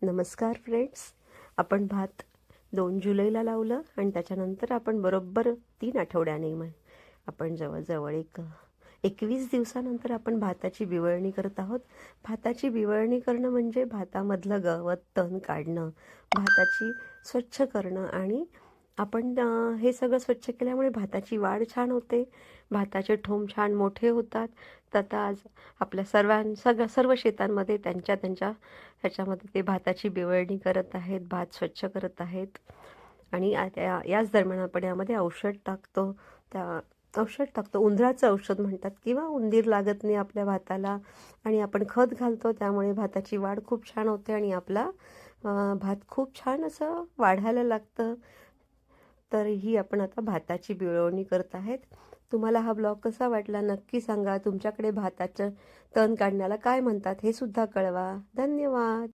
नमस्कार फ्रेंड्स. आपण भात 2 जुलैला लावलं आणि त्याच्यानंतर आपण बरोबर 3 आठवड्याने आपण जवळजवळ 21 दिवसानंतर आपण भाताची बिवळणी करत आहोत. भाताची बिवळणी करणं म्हणजे भातामधलं गवत, तण काढणं, भाताची स्वच्छ करणं आणि आपण हे सगळं स्वच्छ केल्यामुळे भाताची वाढ छान होते, भाताचे ठोंब छान मोठे होतात. तर आता आज आपल्या सर्व शेतांमध्ये त्यांच्या त्यांच्या ह्याच्यामध्ये ते भाताची बिवळणी करत आहेत, भात स्वच्छ करत आहेत. आणि याच दरम्यान आपण यामध्ये औषध टाकतो. त्या औषध टाकतो, उंदराचं औषध म्हणतात, किंवा उंदीर लागत नाही आपल्या भाताला. आणि आपण खत घालतो, त्यामुळे भाताची वाढ खूप छान होते आणि आपला भात खूप छान असं वाढायला लागतं. तर ही आपण आता भाताची बिळवणी करत आहेत. तुम्हाला हा ब्लॉग कसा वाटला नक्की सांगा. तुमच्याकडे भाताचं तण काढण्याला काय म्हणतात हे सुद्धा कळवा. धन्यवाद.